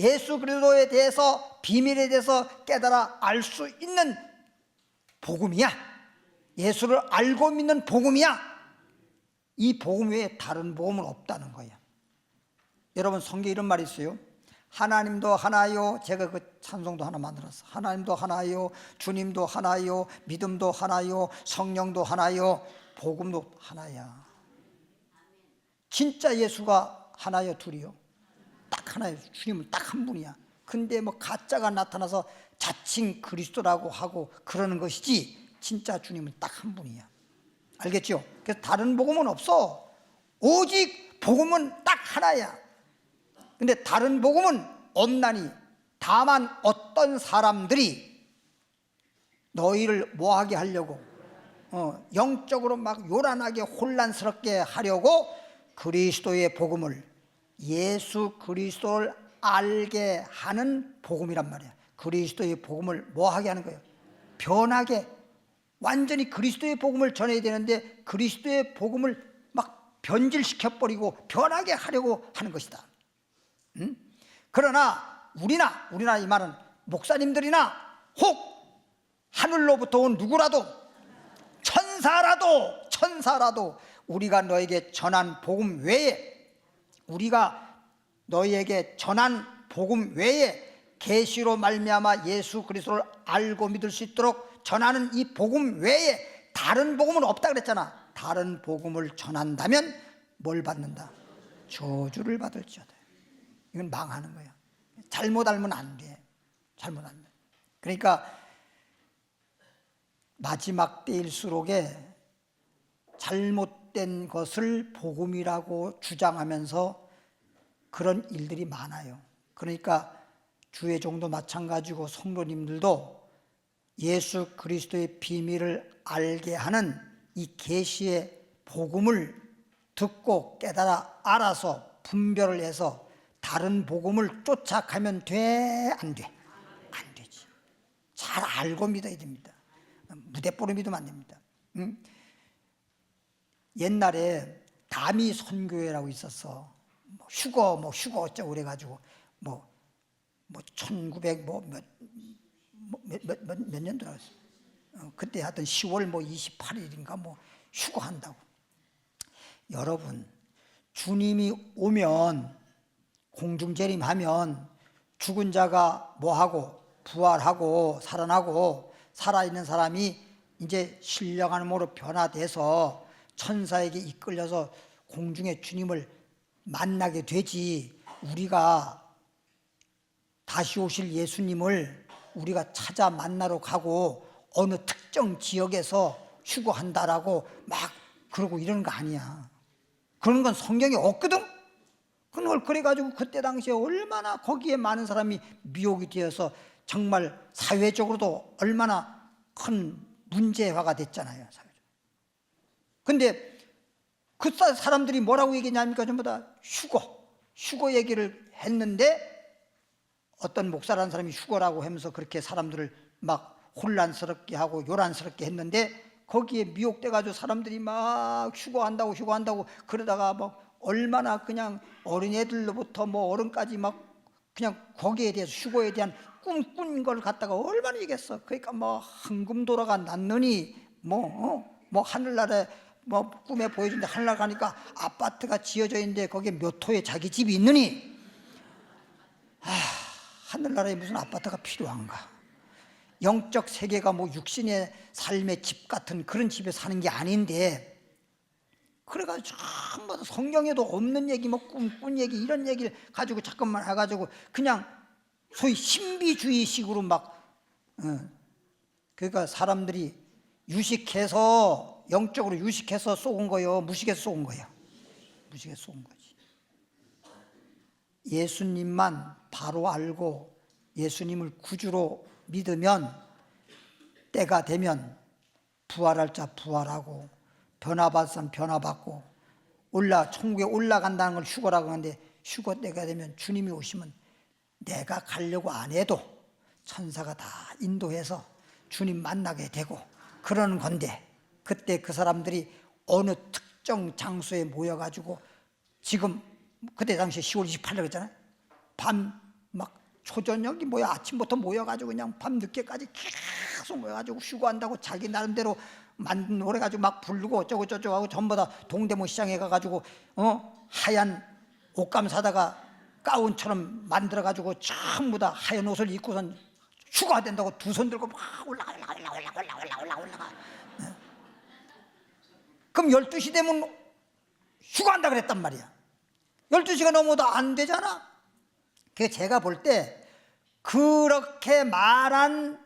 예수 그리스도에 대해서, 비밀에 대해서 깨달아 알 수 있는 복음이야. 예수를 알고 믿는 복음이야. 이 복음 외에 다른 복음은 없다는 거야. 여러분, 성경에 이런 말이 있어요. 하나님도 하나요. 제가 그 찬송도 하나 만들었어. 하나님도 하나요, 주님도 하나요, 믿음도 하나요, 성령도 하나요, 복음도 하나야. 진짜 예수가 하나요, 둘이요? 딱 하나요. 주님은 딱 한 분이야. 근데 뭐 가짜가 나타나서 자칭 그리스도라고 하고 그러는 것이지, 진짜 주님은 딱 한 분이야. 알겠죠? 그래서 다른 복음은 없어. 오직 복음은 딱 하나야. 근데 다른 복음은 없나니, 다만 어떤 사람들이 너희를 뭐하게 하려고, 영적으로 막 요란하게 혼란스럽게 하려고 그리스도의 복음을, 예수 그리스도를 알게 하는 복음이란 말이야. 그리스도의 복음을 뭐하게 하는 거예요? 변하게. 완전히 그리스도의 복음을 전해야 되는데 그리스도의 복음을 막 변질시켜버리고 변하게 하려고 하는 것이다. 그러나 우리나 이 말은 목사님들이나 혹 하늘로부터 온 누구라도, 천사라도 우리가 너에게 전한 복음 외에, 우리가 너희에게 전한 복음 외에 계시로 말미암아 예수 그리스도를 알고 믿을 수 있도록 전하는 이 복음 외에 다른 복음은 없다 그랬잖아. 다른 복음을 전한다면 뭘 받는다? 저주를 받을지어다. 이건 망하는 거야. 잘못 알면 안 돼. 잘못 알면. 그러니까 마지막 때일수록에 잘못된 것을 복음이라고 주장하면서 그런 일들이 많아요. 그러니까 주의 종도 마찬가지고 성도님들도 예수 그리스도의 비밀을 알게 하는 이 계시의 복음을 듣고 깨달아 알아서 분별을 해서 다른 복음을 쫓아가면 돼? 안 돼? 안 되지. 잘 알고 믿어야 됩니다. 무대뽀로 믿으면 안 됩니다. 옛날에 다미 선교회라고 있었어. 휴거 어쩌고 그래가지고 1900 몇 년도라 그랬어. 그때 하여튼 10월 28일인가 휴거한다고. 여러분, 주님이 오면, 공중재림하면 죽은 자가 뭐하고 부활하고 살아나고 살아있는 사람이 이제 신령한 몸으로 변화돼서 천사에게 이끌려서 공중에 주님을 만나게 되지, 우리가 다시 오실 예수님을 우리가 찾아 만나러 가고 어느 특정 지역에서 휴거한다라고 막 그러고 이러는 거 아니야. 그런 건 성경에 없거든. 그걸 그래가지고 그때 당시에 얼마나 거기에 많은 사람이 미혹이 되어서 정말 사회적으로도 얼마나 큰 문제화가 됐잖아요. 근데 그 사람들이 뭐라고 얘기했냐니까 전부 다 휴거 얘기를 했는데, 어떤 목사라는 사람이 휴거라고 하면서 그렇게 사람들을 막 혼란스럽게 하고 요란스럽게 했는데, 거기에 미혹돼가지고 사람들이 막 휴거한다고 그러다가 얼마나 그냥 어린애들로부터 어른까지 막 그냥 거기에 대해서, 휴거에 대한 꿈꾼 걸 갖다가 얼마나 얘기했어. 그러니까 황금도로가 났느니 하늘나라에 꿈에 보여준데, 하늘나라 가니까 아파트가 지어져 있는데 거기에 몇 호에 자기 집이 있느니, 하늘나라에 무슨 아파트가 필요한가? 영적 세계가 육신의 삶의 집 같은 그런 집에 사는 게 아닌데, 그래가지고 전부 성경에도 없는 얘기, 꿈꾼 얘기, 이런 얘기를 가지고 잠깐만 해가지고 그냥 소위 신비주의식으로 그러니까 사람들이 유식해서, 영적으로 유식해서 쏘은 거예요? 무식해서 쏘은 거예요? 무식해서 쏘은 거지. 예수님만 바로 알고 예수님을 구주로 믿으면 때가 되면 부활할 자 부활하고, 변화받을 사람 변화받고, 천국에 올라간다는 걸 휴거라고 하는데, 휴거 때가 되면 주님이 오시면 내가 가려고 안 해도 천사가 다 인도해서 주님 만나게 되고 그러는 건데, 그때 그 사람들이 어느 특정 장소에 모여가지고, 지금 그때 당시에 10월 28일 그랬잖아요. 밤 초저녁이 뭐야, 아침부터 모여가지고 그냥 밤 늦게까지 계속 모여가지고 휴거한다고 자기 나름대로 만든 노래 가지고 막 부르고 어쩌고 저쩌고 하고 전부 다 동대문 시장에 가가지고 하얀 옷감 사다가 가운처럼 만들어가지고 전부 다 하얀 옷을 입고선 휴가된다고 두 손 들고 막 올라가. 그럼 12시 되면 휴가한다 그랬단 말이야. 12시가 넘어도 안 되잖아. 그래서 제가 볼 때 그렇게 말한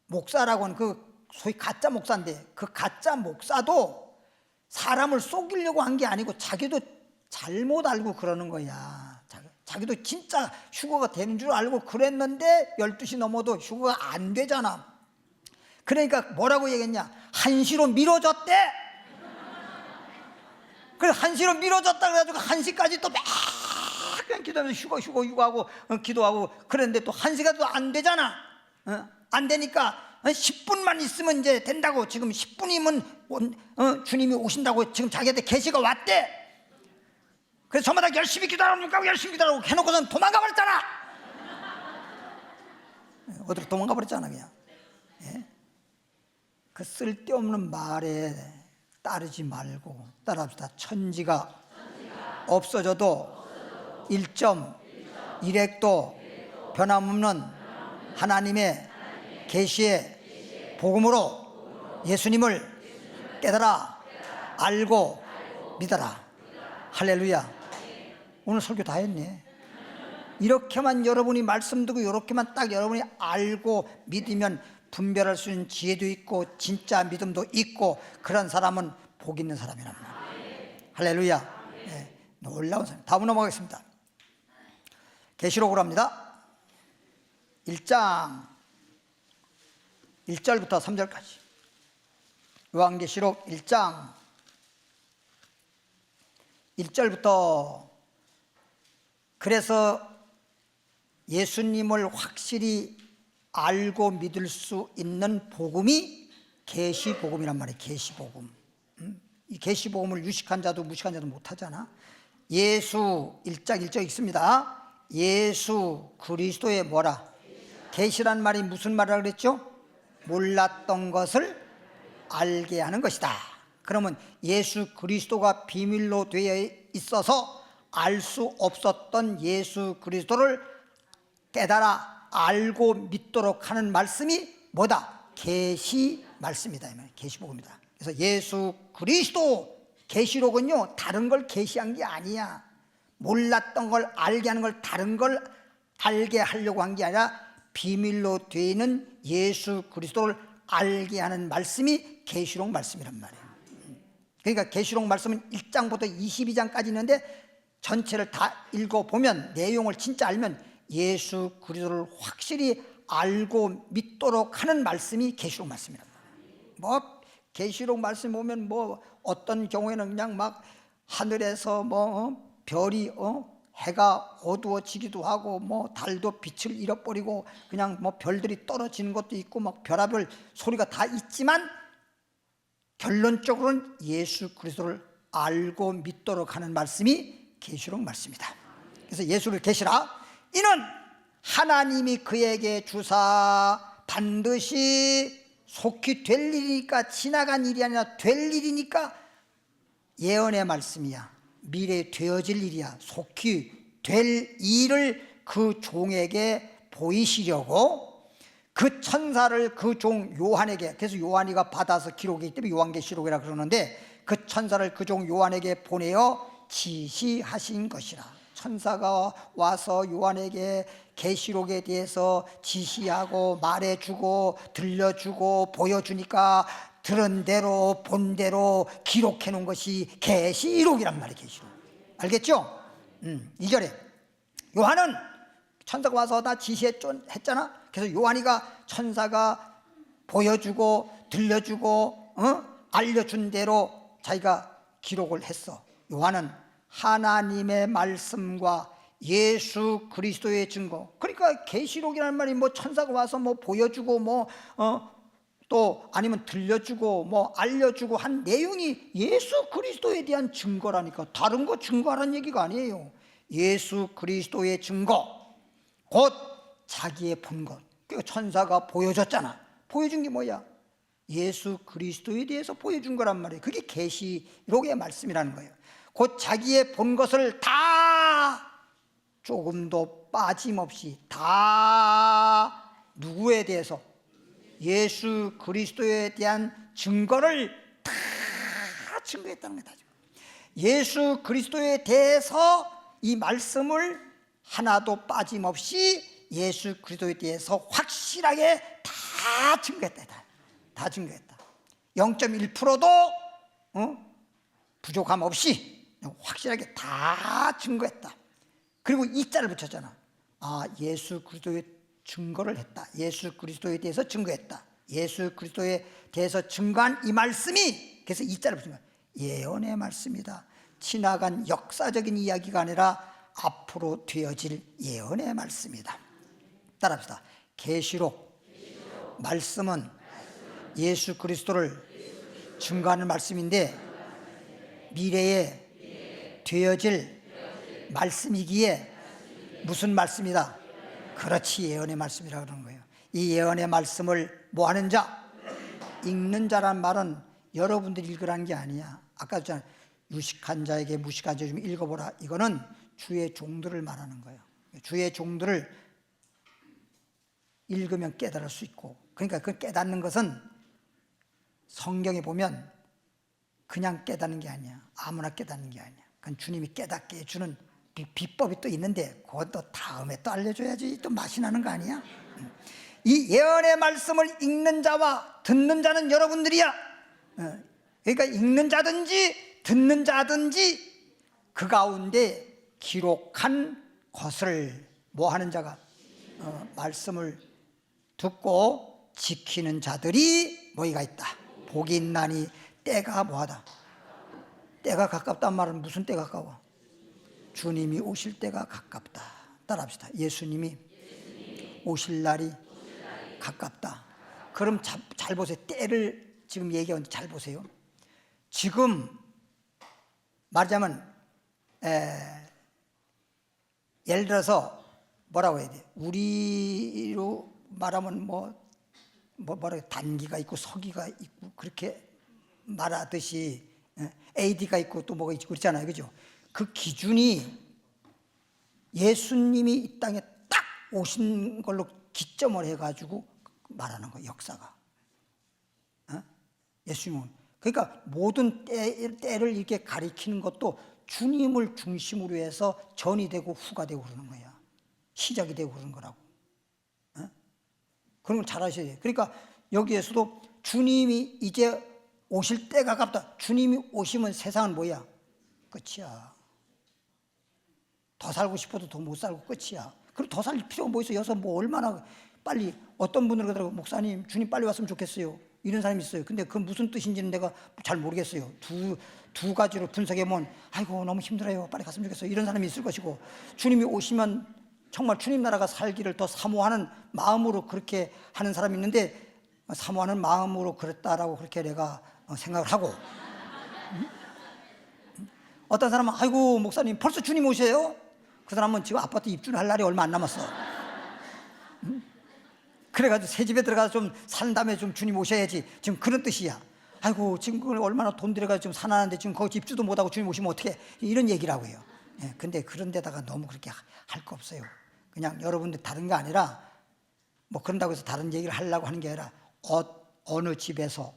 목사라고는 그 소위 가짜 목사인데, 그 가짜 목사도 사람을 속이려고 한 게 아니고 자기도 잘못 알고 그러는 거야. 자기도 진짜 휴거가 되는 줄 알고 그랬는데 12시 넘어도 휴거가 안 되잖아. 그러니까 뭐라고 얘기했냐, 1시로 미뤄졌대. 그래서 1시로 미뤄졌다 그래가지고 1시까지 또 막 그냥 기도하면서 휴거하고 기도하고 그랬는데 또 1시가 또 안 되잖아. 안 되니까 10분만 있으면 이제 된다고, 지금 10분이면 주님이 오신다고 지금 자기한테 계시가 왔대. 그래서 저마다 열심히 기도하라고 열심히 기도하라고 해놓고선 도망가 버렸잖아. 어디로 도망가 버렸잖아 그냥. 예? 그 쓸데없는 말에 따르지 말고 따라합시다. 천지가 없어져도 1.1획도 변함없는 하나님의 계시의 복음으로 예수님을 깨달아 알고 믿어라. 할렐루야. 오늘 설교 다 했네. 이렇게만 여러분이 말씀 듣고 이렇게만 딱 여러분이 알고 믿으면 분별할 수 있는 지혜도 있고 진짜 믿음도 있고 그런 사람은 복 있는 사람이란 말이에요. 할렐루야. 네, 놀라운 사람. 다음 넘어가겠습니다. 계시록으로 합니다. 1장 1절부터 3절까지. 요한계시록 1장 1절부터. 그래서 예수님을 확실히 알고 믿을 수 있는 복음이 계시복음이란 말이에요. 계시복음. 이 계시복음을 유식한 자도 무식한 자도 못하잖아. 예수 1장 1절 읽습니다. 예수 그리스도의 뭐라? 계시란 말이 무슨 말이라고 그랬죠? 몰랐던 것을 알게 하는 것이다. 그러면 예수 그리스도가 비밀로 되어 있어서 알 수 없었던 예수 그리스도를 깨달아 알고 믿도록 하는 말씀이 뭐다? 계시 말씀이다. 계시복음이다. 그래서 예수 그리스도 계시록은요 다른 걸 계시한 게 아니야. 몰랐던 걸 알게 하는 걸 다른 걸 알게 하려고 한 게 아니라 비밀로 되어 있는 예수 그리스도를 알게 하는 말씀이 계시록 말씀이란 말이에요. 그러니까 계시록 말씀은 1장부터 22장까지 있는데 전체를 다 읽어보면 내용을 진짜 알면 예수 그리스도를 확실히 알고 믿도록 하는 말씀이 계시록 말씀이란 말이에요. 뭐 계시록 말씀 보면 뭐 어떤 경우에는 그냥 막 하늘에서 뭐 별이 해가 어두워지기도 하고 뭐 달도 빛을 잃어버리고 그냥 뭐 별들이 떨어지는 것도 있고 막 별하별 소리가 다 있지만 결론적으로는 예수 그리스도를 알고 믿도록 하는 말씀이 계시록 말씀이다. 그래서 예수를 계시라. 이는 하나님이 그에게 주사 반드시 속히 될 일이니까, 지나간 일이 아니라 될 일이니까 예언의 말씀이야. 미래에 되어질 일이야. 속히 될 일을 그 종에게 보이시려고 그 천사를 그 종 요한에게, 그래서 요한이가 받아서 기록이기 때문에 요한계시록이라 그러는데 그 천사를 그 종 요한에게 보내어 지시하신 것이라. 천사가 와서 요한에게 계시록에 대해서 지시하고 말해주고 들려주고 보여주니까 들은 대로 본 대로 기록해 놓은 것이 계시록이란 말이에요. 계시록. 알겠죠? 2절에 요한은 천사가 와서 다 지시했잖아. 그래서 요한이가 천사가 보여주고 들려주고 알려준 대로 자기가 기록을 했어. 요한은 하나님의 말씀과 예수 그리스도의 증거. 그러니까 계시록이라는 말이 뭐 천사가 와서 뭐 보여주고 뭐 또 아니면 들려주고 뭐 알려주고 한 내용이 예수 그리스도에 대한 증거라니까. 다른 거 증거하라는 얘기가 아니에요. 예수 그리스도의 증거. 곧 자기의 본 것. 그러니까 천사가 보여줬잖아. 보여준 게 뭐야? 예수 그리스도에 대해서 보여준 거란 말이에요. 그게 계시록의 말씀이라는 거예요. 곧 자기의 본 것을 다 조금도 빠짐없이 다 누구에 대해서? 예수 그리스도에 대한 증거를 다 증거했다는 거다. 예수 그리스도에 대해서 이 말씀을 하나도 빠짐없이 예수 그리스도에 대해서 확실하게 다 증거했다. 다 증거했다. 0.1%도 부족함 없이 확실하게 다 증거했다. 그리고 이 자를 붙였잖아. 아, 예수 그리스도의 증거를 했다. 예수 그리스도에 대해서 증거했다. 예수 그리스도에 대해서 증거한 이 말씀이, 그래서 이 자를 붙인 거야. 예언의 말씀이다. 지나간 역사적인 이야기가 아니라 앞으로 되어질 예언의 말씀이다. 따라합시다. 계시록 말씀은 예수 그리스도를 증거하는 말씀인데 미래에 되어질 말씀이기에 무슨 말씀이다? 그렇지, 예언의 말씀이라고 그러는 거예요. 이 예언의 말씀을 뭐 하는 자? 읽는 자란 말은 여러분들이 읽으라는 게 아니야. 아까 했잖아. 유식한 자에게 무식한 자 좀 읽어보라. 이거는 주의 종들을 말하는 거예요. 주의 종들을 읽으면 깨달을 수 있고, 그러니까 그 깨닫는 것은 성경에 보면 그냥 깨닫는 게 아니야. 아무나 깨닫는 게 아니야. 그건 주님이 깨닫게 해주는 비법이 또 있는데 그것도 다음에 또 알려줘야지 또 맛이 나는 거 아니야? 이 예언의 말씀을 읽는 자와 듣는 자는 여러분들이야. 그러니까 읽는 자든지 듣는 자든지 그 가운데 기록한 것을 뭐 하는 자가? 말씀을 듣고 지키는 자들이 뭐가 있다? 복이 있나니. 때가 뭐하다? 때가 가깝단 말은 무슨 때가 가까워? 주님이 오실 때가 가깝다. 따라합시다. 예수님이 오실 날이 가깝다. 그럼 잘 보세요. 때를 지금 얘기하는데 잘 보세요. 지금 말하자면 예를 들어서 뭐라고 해야 돼? 우리로 말하면 뭐라고 단기가 있고 서기가 있고 그렇게 말하듯이 AD가 있고 또 뭐가 있고 그렇잖아요. 그죠? 그 기준이 예수님이 이 땅에 딱 오신 걸로 기점을 해가지고 말하는 거예요. 역사가. 예수님은. 그러니까 모든 때를 이렇게 가리키는 것도 주님을 중심으로 해서 전이 되고 후가 되고 그러는 거야. 시작이 되고 그러는 거라고. 그런 걸 잘 아셔야 돼요. 그러니까 여기에서도 주님이 이제 오실 때가 가깝다. 주님이 오시면 세상은 뭐야? 끝이야. 더 살고 싶어도 더 못 살고 끝이야. 그럼 더 살 필요가 뭐 있어? 여기서 뭐 얼마나 빨리 어떤 분들 그러더라고. 목사님, 주님 빨리 왔으면 좋겠어요. 이런 사람이 있어요. 근데 그 무슨 뜻인지는 내가 잘 모르겠어요. 두 가지로 분석해보면 아이고 너무 힘들어요. 빨리 갔으면 좋겠어요. 이런 사람이 있을 것이고, 주님이 오시면 정말 주님 나라가 살기를 더 사모하는 마음으로 그렇게 하는 사람이 있는데, 사모하는 마음으로 그랬다라고 그렇게 내가 생각을 하고, 어떤 사람은 아이고 목사님 벌써 주님 오세요? 그 사람은 지금 아파트 입주할 날이 얼마 안 남았어. 그래가지고 새 집에 들어가서 좀 산 다음에 좀 주님 오셔야지. 지금 그런 뜻이야. 아이고 지금 그걸 얼마나 돈 들여가지고 지금 사놨는데 지금 거기 입주도 못하고 주님 오시면 어떻게, 이런 얘기라고 해요. 근데 그런 데다가 너무 그렇게 할 거 없어요. 그냥 여러분들 다른 게 아니라 뭐 그런다고 해서 다른 얘기를 하려고 하는 게 아니라 어느 집에서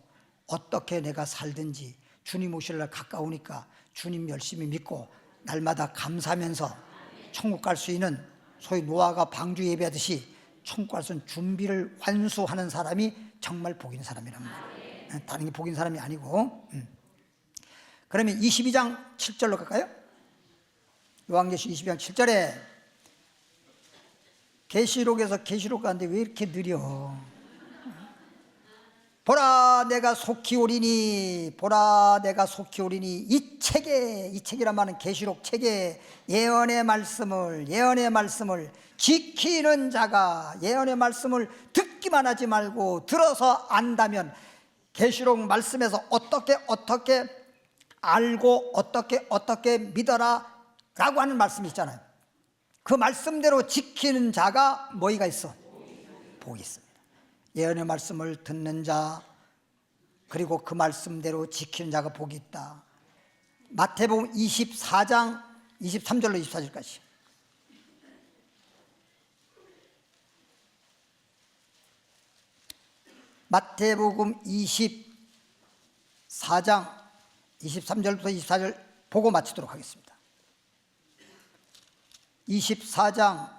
어떻게 내가 살든지 주님 오실 날 가까우니까 주님 열심히 믿고 날마다 감사하면서 천국 갈 수 있는, 소위 노아가 방주 예배하듯이 천국 갈 수 있는 준비를 완수하는 사람이 정말 복 있는 사람이란 말이에요. 다른 게 복 있는 사람이 아니고. 그러면 22장 7절로 갈까요? 요한계시록 22장 7절에 계시록에서 계시록 가는데 왜 이렇게 느려? 보라 내가 속히 오리니, 보라 내가 속히 오리니. 이 책에, 이 책이란 말은 계시록 책에 예언의 말씀을 지키는 자가, 예언의 말씀을 듣기만 하지 말고 들어서 안다면, 계시록 말씀에서 어떻게 알고 어떻게 믿어라 라고 하는 말씀이 있잖아요. 그 말씀대로 지키는 자가 뭐가 있어? 복이 있습니다. 예언의 말씀을 듣는 자, 그리고 그 말씀대로 지키는 자가 복이 있다. 마태복음 24장 23절로 24절까지. 마태복음 24장 23절부터 24절 보고 마치도록 하겠습니다. 24장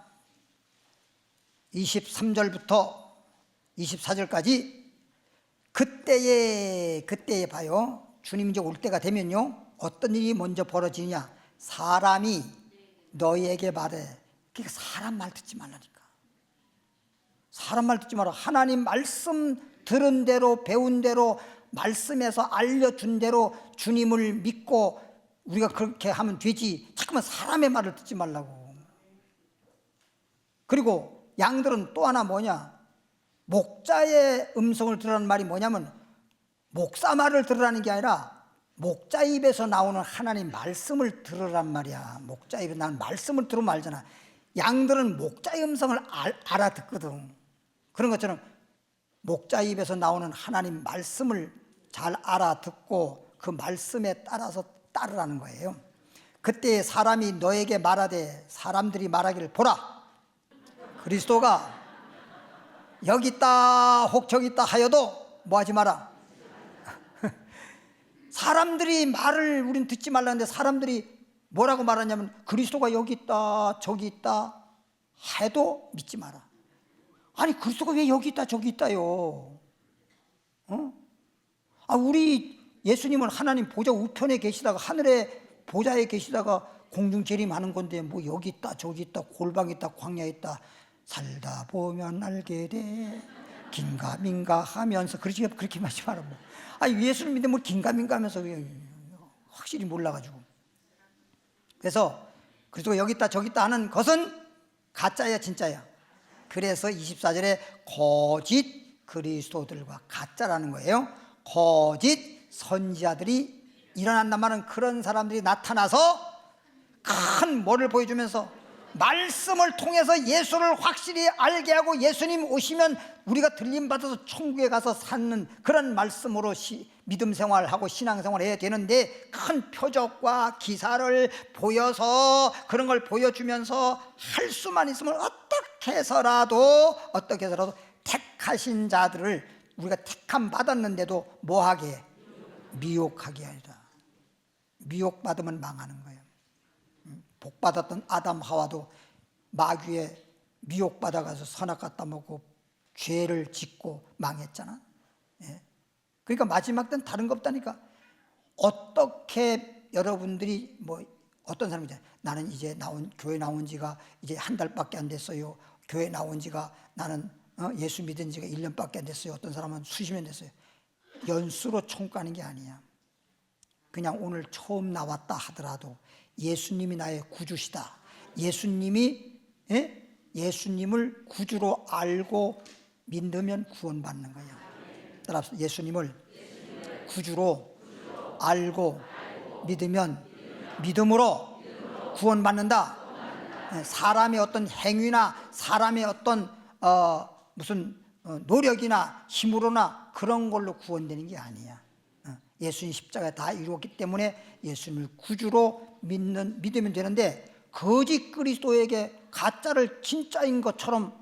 23절부터 24절까지 그때에 봐요. 주님 이제 올 때가 되면요, 어떤 일이 먼저 벌어지냐? 사람이 너희에게 말해. 그러니까 사람 말 듣지 말라니까. 사람 말 듣지 마라. 하나님 말씀 들은 대로, 배운 대로, 말씀에서 알려준 대로 주님을 믿고 우리가 그렇게 하면 되지. 잠깐만 사람의 말을 듣지 말라고. 그리고 양들은 또 하나 뭐냐? 목자의 음성을 들으라는 말이 뭐냐면, 목사 말을 들으라는 게 아니라 목자 입에서 나오는 하나님 말씀을 들으란 말이야. 목자 입에서 나오는 말씀을 들으면 알잖아. 양들은 목자의 음성을 알아듣거든. 그런 것처럼 목자 입에서 나오는 하나님 말씀을 잘 알아듣고 그 말씀에 따라서 따르라는 거예요. 그때 사람이 너에게 말하되, 사람들이 말하기를 보라, 그리스도가 여기 있다 혹 저기 있다 하여도 뭐 하지 마라. 사람들이 말을 우린 듣지 말라는데 사람들이 뭐라고 말하냐면 그리스도가 여기 있다 저기 있다 해도 믿지 마라. 아니 그리스도가 왜 여기 있다 저기 있다요? 우리 예수님은 하나님 보좌 우편에 계시다가 하늘의 보좌에 계시다가 공중 재림하는 건데 뭐 여기 있다 저기 있다 골방에 있다 광야에 있다 살다 보면 알게 돼 긴가민가 하면서 그렇게 하지 마라. 뭐. 예수를 믿으면 뭐 긴가민가 하면서 확실히 몰라가지고. 그래서 그리스도가 여기 있다 저기 있다 하는 것은 가짜야 진짜야. 그래서 24절에 거짓 그리스도들과 가짜라는 거예요. 거짓 선지자들이 일어난단 말은 그런 사람들이 나타나서 큰 뭐를 보여주면서 말씀을 통해서 예수를 확실히 알게 하고 예수님 오시면 우리가 들림받아서 천국에 가서 사는 그런 말씀으로 믿음 생활하고 신앙 생활을 해야 되는데, 큰 표적과 기사를 보여서 그런 걸 보여주면서 할 수만 있으면 어떻게 해서라도 택하신 자들을 우리가 택함 받았는데도 뭐하게? 미혹하게 하리라. 미혹받으면 망하는 거예요. 복받았던 아담 하와도 마귀에 미혹받아가서 선악 따먹고 죄를 짓고 망했잖아. 그러니까 마지막 때는 다른 거 없다니까. 어떻게 여러분들이 뭐 어떤 사람이잖아요. 나는 이제 교회 나온 지가 이제 한 달밖에 안 됐어요. 교회 나온 지가 나는 예수 믿은 지가 1년밖에 안 됐어요. 어떤 사람은 수십 년 됐어요. 연수로 총가는 게 아니야. 그냥 오늘 처음 나왔다 하더라도 예수님이 나의 구주시다. 예수님을 구주로 알고 믿으면 구원받는 거예요. 따라서 예수님을 구주로 알고 믿으면 믿음으로 구원받는다. 사람의 어떤 행위나 사람의 어떤 무슨 노력이나 힘으로나 그런 걸로 구원되는 게 아니야. 예수님 십자가에 다 이루었기 때문에 예수님을 구주로 믿으면 되는데, 거짓 그리스도에게 가짜를 진짜인 것처럼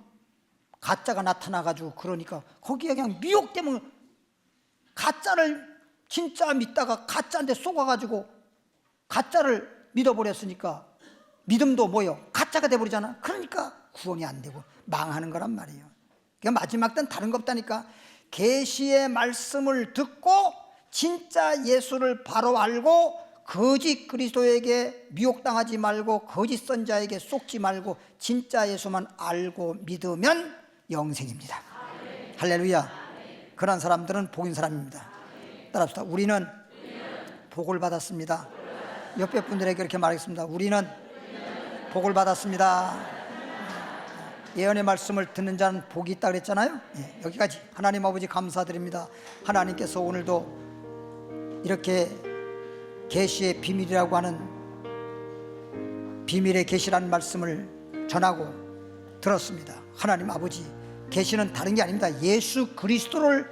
가짜가 나타나가지고 그러니까 거기에 그냥 미혹되면 가짜를 진짜 믿다가 가짜한테 속아가지고 가짜를 믿어버렸으니까 믿음도 뭐요? 가짜가 돼버리잖아. 그러니까 구원이 안 되고 망하는 거란 말이에요. 그러니까 마지막 때는 다른 거 없다니까. 계시의 말씀을 듣고 진짜 예수를 바로 알고 거짓 그리스도에게 미혹당하지 말고 거짓 선자에게 속지 말고 진짜 예수만 알고 믿으면 영생입니다. 아멘. 할렐루야. 아멘. 그런 사람들은 복인 사람입니다. 따라합시다. 우리는 복을 받았습니다. 옆에 분들에게 그렇게 말하겠습니다. 우리는 복을 받았습니다. 예언의 말씀을 듣는 자는 복이 있다 그랬잖아요. 여기까지. 하나님 아버지 감사드립니다. 하나님께서 오늘도 이렇게 계시의 비밀이라고 하는 비밀의 계시라는 말씀을 전하고 들었습니다. 하나님 아버지 계시는 다른 게 아닙니다. 예수 그리스도를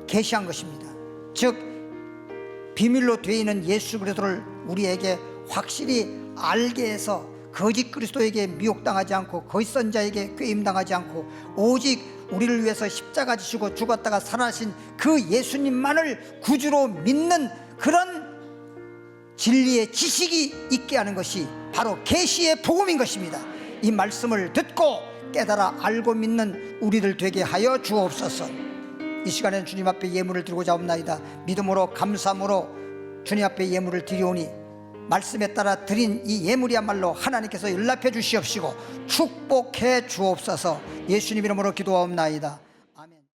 계시한 것입니다. 즉 비밀로 되어 있는 예수 그리스도를 우리에게 확실히 알게 해서 거짓 그리스도에게 미혹당하지 않고 거짓 선자에게 꾀임당하지 않고 오직 우리를 위해서 십자가 지시고 죽었다가 살아나신 그 예수님만을 구주로 믿는 그런 진리의 지식이 있게 하는 것이 바로 계시의 복음인 것입니다. 이 말씀을 듣고 깨달아 알고 믿는 우리들 되게 하여 주옵소서. 이 시간에는 주님 앞에 예물을 드리고자 합나이다. 믿음으로 감사함으로 주님 앞에 예물을 드리오니 말씀에 따라 드린 이 예물이야말로 하나님께서 연락해 주시옵시고 축복해 주옵소서. 예수님 이름으로 기도하옵나이다.